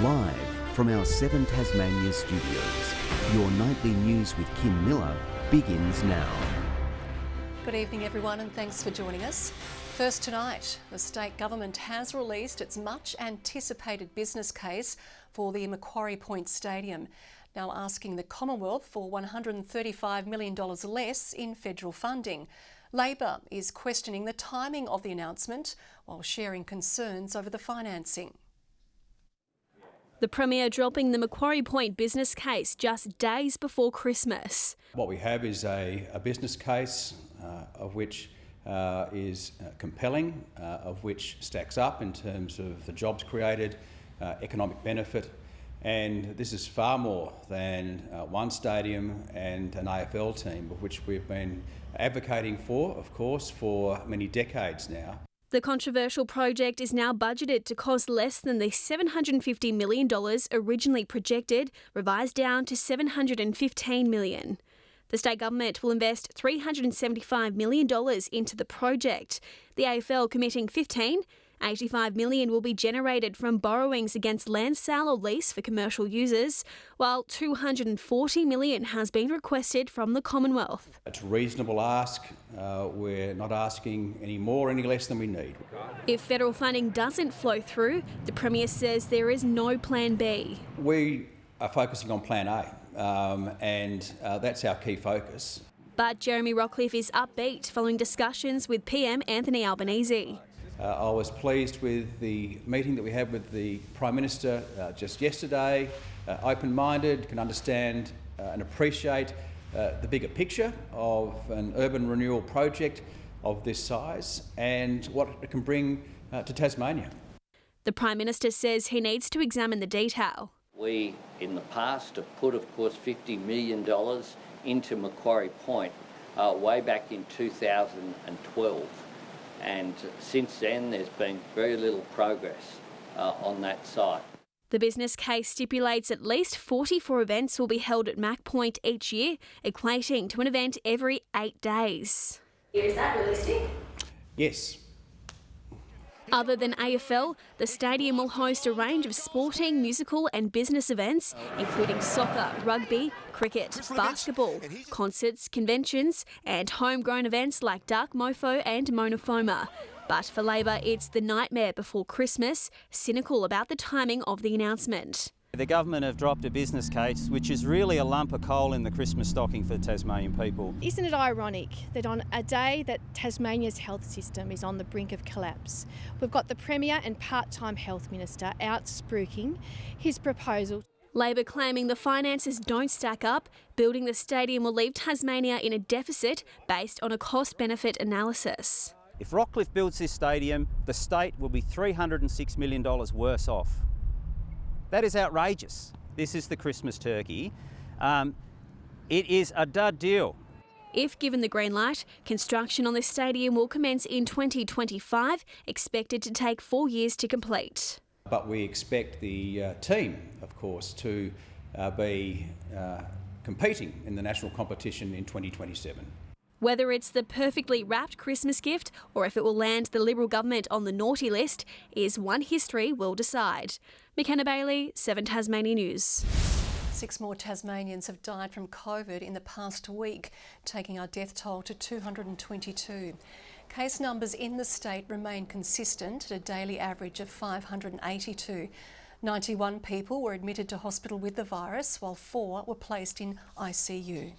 Live from our 7 Tasmania studios, your nightly news with Kim Miller begins now. Good evening everyone and thanks for joining us. First tonight, the state government has released its much anticipated business case for the Macquarie Point Stadium, now asking the Commonwealth for $135 million less in federal funding. Labor is questioning the timing of the announcement while sharing concerns over the financing. The Premier dropping the Macquarie Point business case just days before Christmas. What we have is a business case of which is compelling, of which stacks up in terms of the jobs created, economic benefit, and this is far more than one stadium and an AFL team, of which we've been advocating for, of course, for many decades now. The controversial project is now budgeted to cost less than the $750 million originally projected, revised down to $715 million. The state government will invest $375 million into the project, the AFL committing $15. $85 million will be generated from borrowings against land sale or lease for commercial users, while $240 million has been requested from the Commonwealth. It's a reasonable ask. We're not asking any more, any less than we need. If federal funding doesn't flow through, the Premier says there is no plan B. We are focusing on plan A, and that's our key focus. But Jeremy Rockcliffe is upbeat following discussions with PM Anthony Albanese. I was pleased with the meeting that we had with the Prime Minister just yesterday, open-minded, can understand and appreciate the bigger picture of an urban renewal project of this size and what it can bring to Tasmania. The Prime Minister says he needs to examine the detail. We, in the past, have put, of course, $50 million into Macquarie Point way back in 2012. And since then, there's been very little progress on that site. The business case stipulates at least 44 events will be held at Mac Point each year, equating to an event every 8 days. Is that realistic? Yes. Other than AFL, the stadium will host a range of sporting, musical and business events, including soccer, rugby, cricket, basketball, concerts, conventions and homegrown events like Dark Mofo and Monofoma. But for Labor, it's the nightmare before Christmas, cynical about the timing of the announcement. The government have dropped a business case which is really a lump of coal in the Christmas stocking for the Tasmanian people. Isn't it ironic that on a day that Tasmania's health system is on the brink of collapse, we've got the Premier and part-time Health Minister out spruiking his proposal? Labor claiming the finances don't stack up, building the stadium will leave Tasmania in a deficit based on a cost-benefit analysis. If Rockcliffe builds this stadium, the state will be $306 million worse off. That is outrageous. This is the Christmas turkey. It is a dud deal. If given the green light, construction on this stadium will commence in 2025, expected to take 4 years to complete. But we expect the team, of course, to be competing in the national competition in 2027. Whether it's the perfectly wrapped Christmas gift or if it will land the Liberal government on the naughty list is one history will decide. McKenna Bailey, 7 Tasmania News. 6 more Tasmanians have died from COVID in the past week, taking our death toll to 222. Case numbers in the state remain consistent at a daily average of 582. 91 people were admitted to hospital with the virus, while 4 were placed in ICU.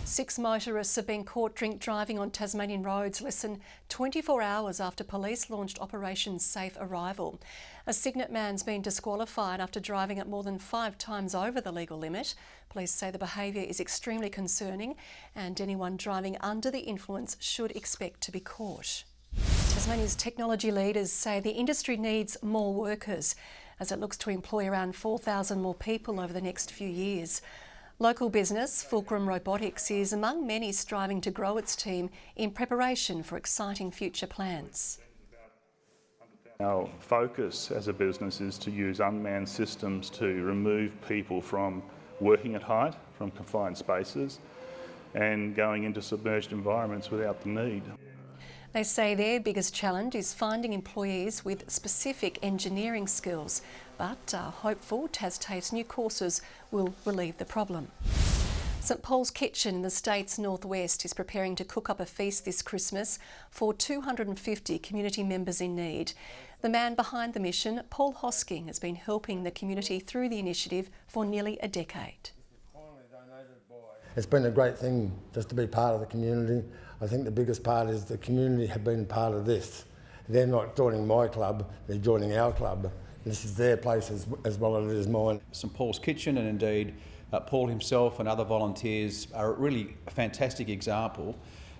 6 motorists have been caught drink driving on Tasmanian roads less than 24 hours after police launched Operation Safe Arrival. A Signet man's been disqualified after driving at more than 5 times over the legal limit. Police say the behaviour is extremely concerning and anyone driving under the influence should expect to be caught. Tasmania's technology leaders say the industry needs more workers as it looks to employ around 4,000 more people over the next few years. Local business Fulcrum Robotics is among many striving to grow its team in preparation for exciting future plans. Our focus as a business is to use unmanned systems to remove people from working at height, from confined spaces, and going into submerged environments without the need. They say their biggest challenge is finding employees with specific engineering skills, but are hopeful TasTAFE's new courses will relieve the problem. St Paul's Kitchen in the state's northwest is preparing to cook up a feast this Christmas for 250 community members in need. The man behind the mission, Paul Hosking, has been helping the community through the initiative for nearly a decade. It's been a great thing just to be part of the community. I think the biggest part is the community have been part of this. They're not joining my club, they're joining our club. This is their place as well as it is mine. St Paul's Kitchen, and indeed Paul himself and other volunteers, are really a fantastic example,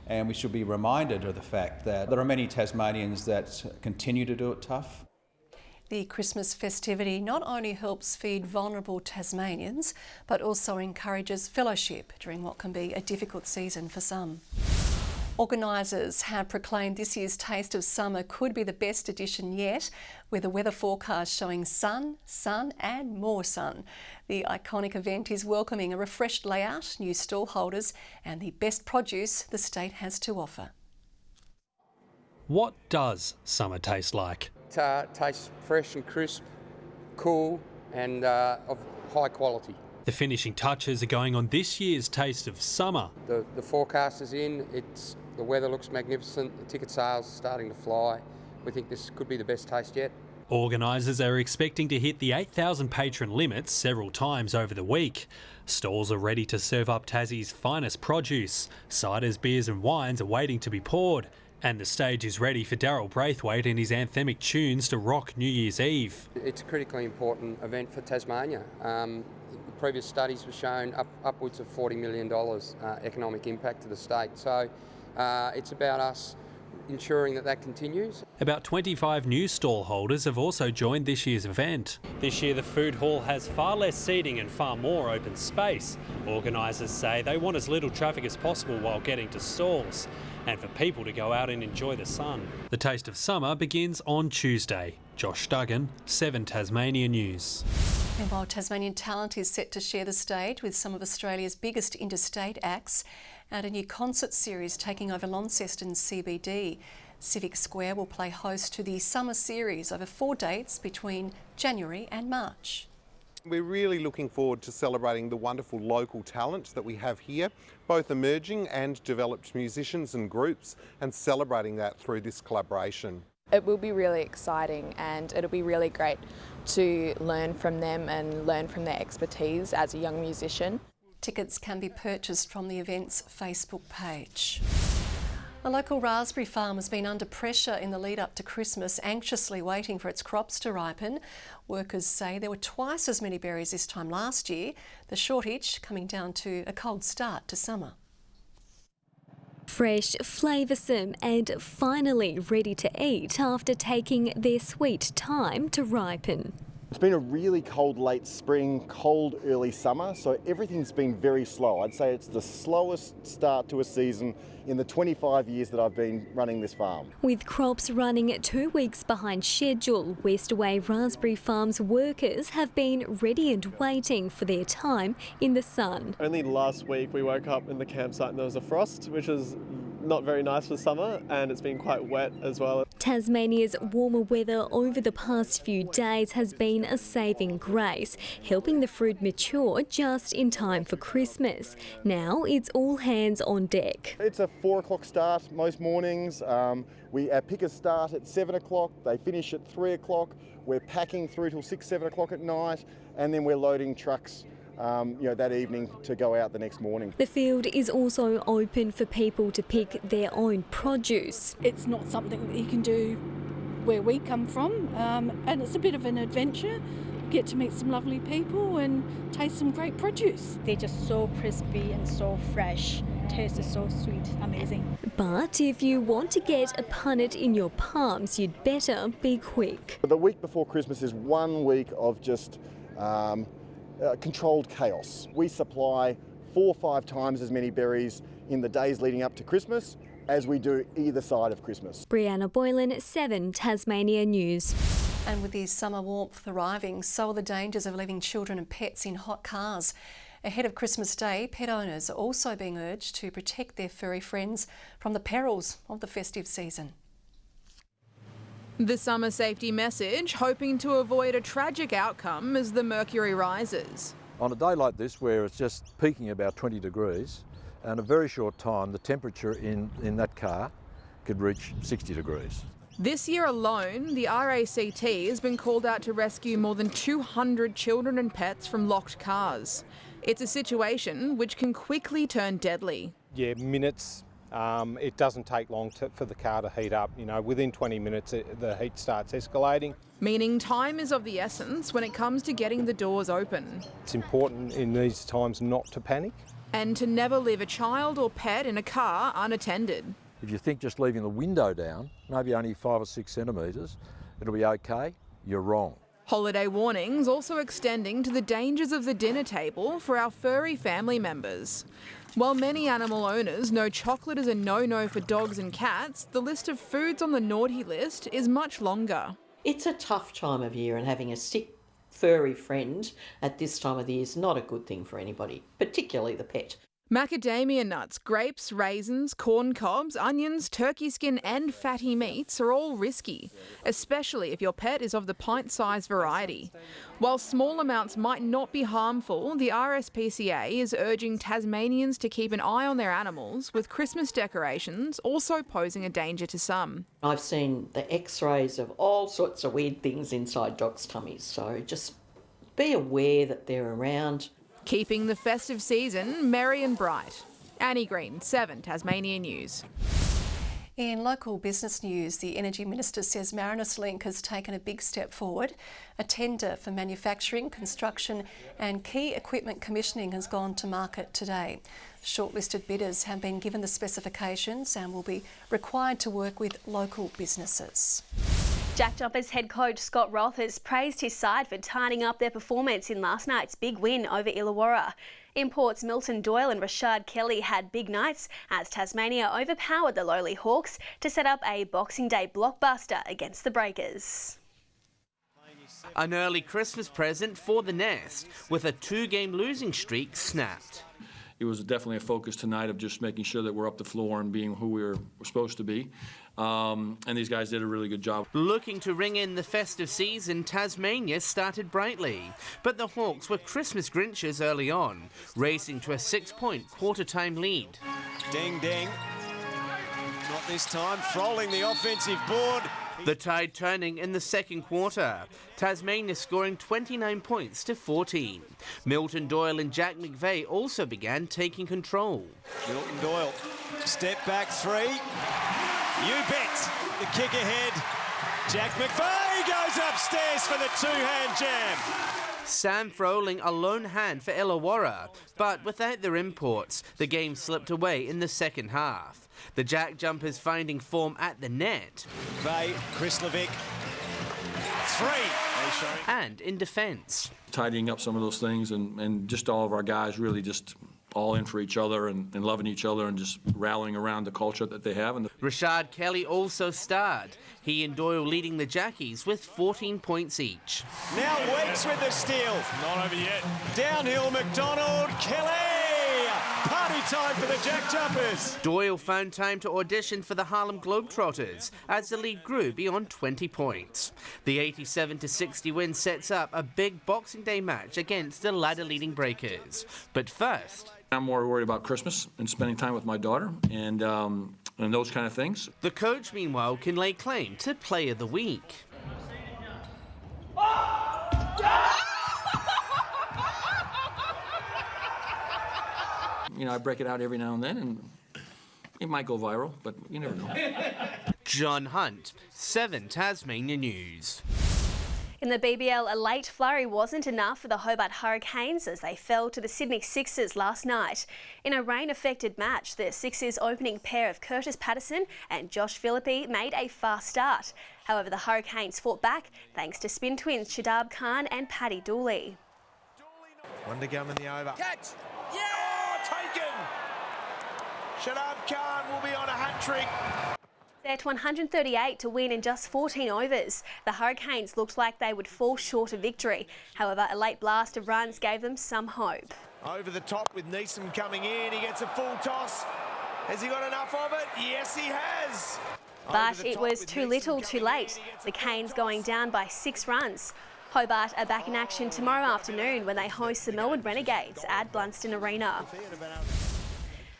and we should be reminded of the fact that there are many Tasmanians that continue to do it tough. The Christmas festivity not only helps feed vulnerable Tasmanians, but also encourages fellowship during what can be a difficult season for some. Organisers have proclaimed this year's Taste of Summer could be the best edition yet, with the weather forecast showing sun, sun and more sun. The iconic event is welcoming a refreshed layout, new stall holders and the best produce the state has to offer. What does summer taste like? Tastes fresh and crisp, cool and of high quality. The finishing touches are going on this year's Taste of Summer. The forecast is in, the weather looks magnificent, the ticket sales are starting to fly. We think this could be the best taste yet. Organisers are expecting to hit the 8,000 patron limit several times over the week. Stalls are ready to serve up Tassie's finest produce. Ciders, beers and wines are waiting to be poured. And the stage is ready for Daryl Braithwaite and his anthemic tunes to rock New Year's Eve. It's a critically important event for Tasmania. Previous studies have shown upwards of $40 million economic impact to the state. So it's about us ensuring that continues. About 25 new stall holders have also joined this year's event. This year the food hall has far less seating and far more open space. Organisers say they want as little traffic as possible while getting to stalls, and for people to go out and enjoy the sun. The Taste of Summer begins on Tuesday. Josh Duggan, 7 Tasmania News. And while Tasmanian talent is set to share the stage with some of Australia's biggest interstate acts and a new concert series taking over Launceston's CBD, Civic Square will play host to the summer series over 4 dates between January and March. We're really looking forward to celebrating the wonderful local talent that we have here, both emerging and developed musicians and groups, and celebrating that through this collaboration. It will be really exciting and it'll be really great to learn from them and learn from their expertise as a young musician. Tickets can be purchased from the event's Facebook page. A local raspberry farm has been under pressure in the lead up to Christmas, anxiously waiting for its crops to ripen. Workers say there were twice as many berries this time last year, the shortage coming down to a cold start to summer. Fresh, flavoursome and finally ready to eat after taking their sweet time to ripen. It's been a really cold late spring, cold early summer, so everything's been very slow. I'd say it's the slowest start to a season in the 25 years that I've been running this farm. With crops running 2 weeks behind schedule, Westaway Raspberry Farm's workers have been ready and waiting for their time in the sun. Only last week we woke up in the campsite and there was a frost, which is not very nice for summer, and it's been quite wet as well. Tasmania's warmer weather over the past few days has been a saving grace, helping the fruit mature just in time for Christmas. Now it's all hands on deck. It's a 4 o'clock start most mornings. Our pickers start at 7 o'clock, they finish at 3 o'clock. We're packing through till 6, 7 o'clock at night, and then we're loading trucks that evening to go out the next morning. The field is also open for people to pick their own produce. It's not something that you can do where we come from, and it's a bit of an adventure. Get to meet some lovely people and taste some great produce. They're just so crispy and so fresh. Taste is so sweet, amazing. But if you want to get a punnet in your palms, you'd better be quick. The week before Christmas is 1 week of just controlled chaos. We supply 4 or 5 times as many berries in the days leading up to Christmas as we do either side of Christmas. Brianna Boylan, 7 Tasmania News. And with the summer warmth arriving, so are the dangers of leaving children and pets in hot cars. Ahead of Christmas Day, pet owners are also being urged to protect their furry friends from the perils of the festive season. The summer safety message hoping to avoid a tragic outcome as the mercury rises. On a day like this where it's just peaking about 20 degrees, in a very short time the temperature in that car could reach 60 degrees. This year alone, the RACT has been called out to rescue more than 200 children and pets from locked cars. It's a situation which can quickly turn deadly. Yeah, minutes. It doesn't take long for the car to heat up. You know, within 20 minutes the heat starts escalating. Meaning time is of the essence when it comes to getting the doors open. It's important in these times not to panic. And to never leave a child or pet in a car unattended. If you think just leaving the window down, maybe only 5 or 6 centimetres, it'll be okay, you're wrong. Holiday warnings also extending to the dangers of the dinner table for our furry family members. While many animal owners know chocolate is a no-no for dogs and cats, the list of foods on the naughty list is much longer. It's a tough time of year, and having a sick furry friend at this time of the year is not a good thing for anybody, particularly the pet. Macadamia nuts, grapes, raisins, corn cobs, onions, turkey skin and fatty meats are all risky, especially if your pet is of the pint-sized variety. While small amounts might not be harmful, the RSPCA is urging Tasmanians to keep an eye on their animals, with Christmas decorations also posing a danger to some. I've seen the x-rays of all sorts of weird things inside dogs' tummies, so just be aware that they're around. Keeping the festive season merry and bright. Annie Green, 7 Tasmania News. In local business news, the Energy Minister says Marinus Link has taken a big step forward. A tender for manufacturing, construction and key equipment commissioning has gone to market today. Shortlisted bidders have been given the specifications and will be required to work with local businesses. Jack Jumpers head coach Scott Roth has praised his side for tidying up their performance in last night's big win over Illawarra. Imports Milton Doyle and Rashad Kelly had big nights as Tasmania overpowered the lowly Hawks to set up a Boxing Day blockbuster against the Breakers. An early Christmas present for the Nest, with a 2-game losing streak snapped. It was definitely a focus tonight of just making sure that we're up the floor and being who we're supposed to be. And these guys did a really good job. Looking to ring in the festive season, Tasmania started brightly, but the Hawks were Christmas Grinches early on, racing to a 6-point quarter-time lead. Ding, ding. Not this time. Frolling the offensive board. The tide turning in the second quarter, Tasmania scoring 29 points to 14. Milton Doyle and Jack McVeigh also began taking control. Milton Doyle, step back 3. You bet. The kick ahead. Jack McVeigh goes upstairs for the 2-hand jam. Sam Froling a lone hand for Illawarra, but without their imports, the game slipped away in the second half. The Jack Jumpers finding form at the net. McVeigh, Krislovic, 3. And in defence. Tidying up some of those things and just all of our guys really just all in for each other and loving each other and just rallying around the culture that they have. And Rashad Kelly also starred. He and Doyle leading the Jackies with 14 points each. Now Weeks with the steal. Not over yet. Downhill McDonald, Kelly! Party time for the Jack Jumpers. Doyle found time to audition for the Harlem Globetrotters as the lead grew beyond 20 points. The 87-60 win sets up a big Boxing Day match against the ladder-leading Breakers. But first, I'm more worried about Christmas and spending time with my daughter and those kind of things. The coach, meanwhile, can lay claim to Player of the Week. You know, I break it out every now and then, and it might go viral, but you never know. John Hunt, 7 Tasmania News. In the BBL, a late flurry wasn't enough for the Hobart Hurricanes as they fell to the Sydney Sixers last night. In a rain-affected match, the Sixers opening pair of Curtis Patterson and Josh Philippi made a fast start. However, the Hurricanes fought back thanks to spin twins Shadab Khan and Paddy Dooley. One to come in the over. Catch! Yeah! Taken! Shadab Khan will be on a hat-trick. Set 138 to win in just 14 overs. The Hurricanes looked like they would fall short of victory. However, a late blast of runs gave them some hope. Over the top with Neeson coming in. He gets a full toss. Has he got enough of it? Yes, he has. But it was too little too late. The Canes going down by 6 runs. Hobart are back in action tomorrow afternoon when they host the Melbourne Renegades at Blunston Arena.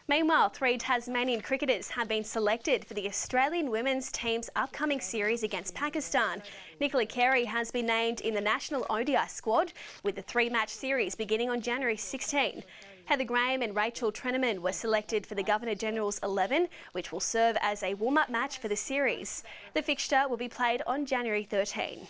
Meanwhile, 3 Tasmanian cricketers have been selected for the Australian women's team's upcoming series against Pakistan. Nicola Carey has been named in the national ODI squad with the 3-match series beginning on January 16. Heather Graham and Rachel Treneman were selected for the Governor-General's 11, which will serve as a warm-up match for the series. The fixture will be played on January 13.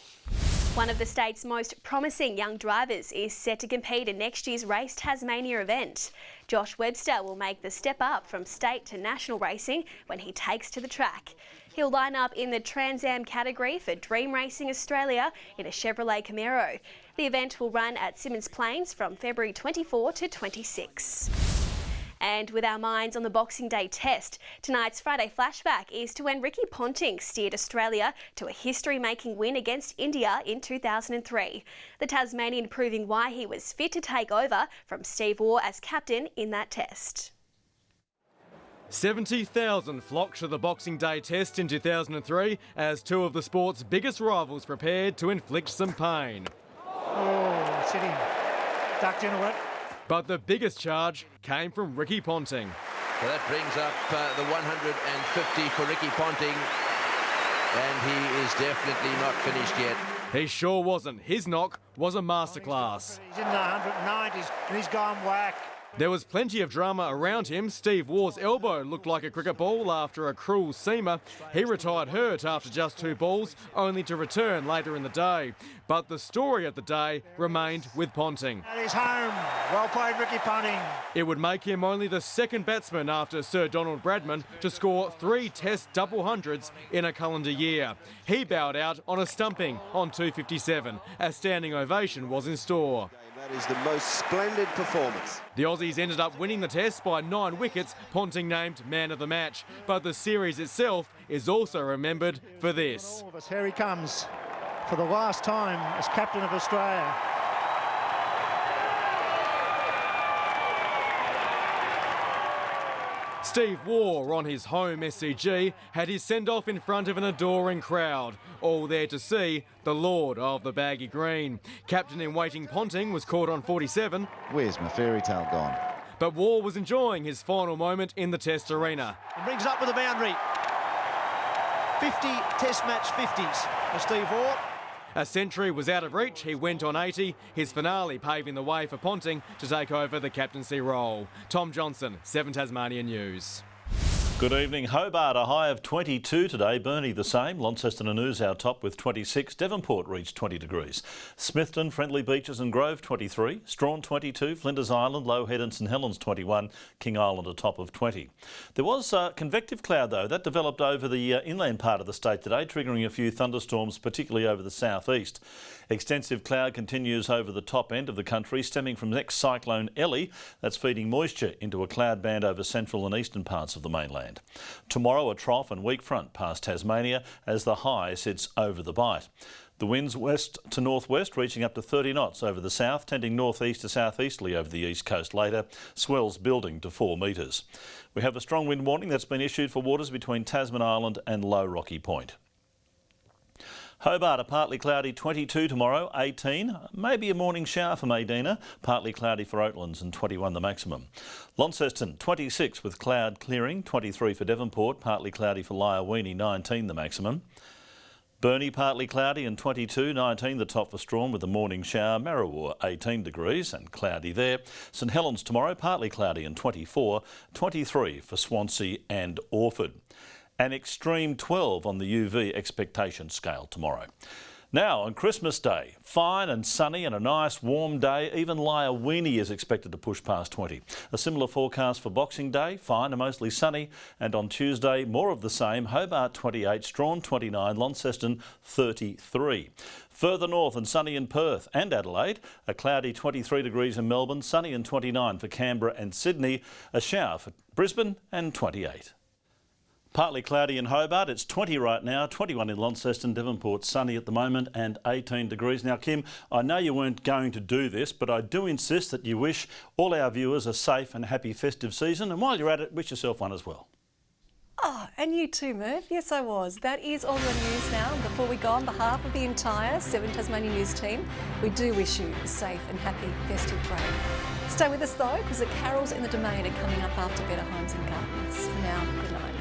One of the state's most promising young drivers is set to compete in next year's Race Tasmania event. Josh Webster will make the step up from state to national racing when he takes to the track. He'll line up in the Trans Am category for Dream Racing Australia in a Chevrolet Camaro. The event will run at Symmons Plains from February 24 to 26. And with our minds on the Boxing Day test, tonight's Friday flashback is to when Ricky Ponting steered Australia to a history-making win against India in 2003. The Tasmanian proving why he was fit to take over from Steve Waugh as captain in that test. 70,000 flocked to the Boxing Day test in 2003 as 2 of the sport's biggest rivals prepared to inflict some pain. Oh, sitting. Ducked into it. But the biggest charge came from Ricky Ponting. So that brings up the 150 for Ricky Ponting, and he is definitely not finished yet. He sure wasn't. His knock was a masterclass. He's in the 190s and he's gone whack. There was plenty of drama around him. Steve Waugh's elbow looked like a cricket ball after a cruel seamer. He retired hurt after just 2 balls, only to return later in the day. But the story of the day remained with Ponting. That is home. Well played, Ricky Ponting. It would make him only the 2nd batsman after Sir Donald Bradman to score 3 Test double hundreds in a calendar year. He bowed out on a stumping on 257. A standing ovation was in store. That is the most splendid performance. The Aussies ended up winning the test by 9 wickets, Ponting named man of the match. But the series itself is also remembered for this. All of us, here he comes for the last time as captain of Australia. Steve Waugh, on his home SCG, had his send-off in front of an adoring crowd, all there to see the lord of the baggy green. Captain-in-waiting Ponting was caught on 47. Where's my fairy tale gone? But Waugh was enjoying his final moment in the Test arena. And brings up with a boundary. 50 Test match 50s for Steve Waugh. A century was out of reach. He went on 80, his finale paving the way for Ponting to take over the captaincy role. Tom Johnson, 7 Tasmania News. Good evening. Hobart a high of 22 today, Burnie the same, Launceston and Noosa top with 26, Devonport reached 20 degrees, Smithton, Friendly Beaches and Grove 23, Strawn 22, Flinders Island, Low Head and St Helens 21, King Island a top of 20. There was a convective cloud though that developed over the inland part of the state today, triggering a few thunderstorms, particularly over the southeast. Extensive cloud continues over the top end of the country, stemming from next cyclone Ellie that's feeding moisture into a cloud band over central and eastern parts of the mainland. Tomorrow a trough and weak front past Tasmania as the high sits over the Bight. The winds west to northwest reaching up to 30 knots over the south, tending northeast to southeasterly over the east coast later, swells building to 4 metres. We have a strong wind warning that's been issued for waters between Tasman Island and Low Rocky Point. Hobart a partly cloudy 22 tomorrow, 18. Maybe a morning shower for Medina, partly cloudy for Oatlands and 21 the maximum. Launceston 26 with cloud clearing, 23 for Devonport, partly cloudy for Lyawini, 19 the maximum. Burnie partly cloudy and 22, 19 the top for Strawn with a morning shower. Marrawar 18 degrees and cloudy there. St Helens tomorrow partly cloudy and 24, 23 for Swansea and Orford. An extreme 12 on the UV expectation scale tomorrow. Now on Christmas Day, fine and sunny and a nice warm day. Even Lyawini is expected to push past 20. A similar forecast for Boxing Day, fine and mostly sunny. And on Tuesday, more of the same. Hobart 28, Strawn 29, Launceston 33. Further north and sunny in Perth and Adelaide. A cloudy 23 degrees in Melbourne, sunny and 29 for Canberra and Sydney. A shower for Brisbane and 28. Partly cloudy in Hobart. It's 20 right now, 21 in Launceston, Devonport sunny at the moment and 18 degrees. Now, Kim, I know you weren't going to do this, but I do insist that you wish all our viewers a safe and happy festive season. And while you're at it, wish yourself one as well. Oh, and you too, Murph. Yes, I was. That is all your news now. Before we go, on behalf of the entire 7 Tasmania News team, we do wish you a safe and happy festive break. Stay with us though, because the carols in the Domain are coming up after Better Homes and Gardens. For now, good night.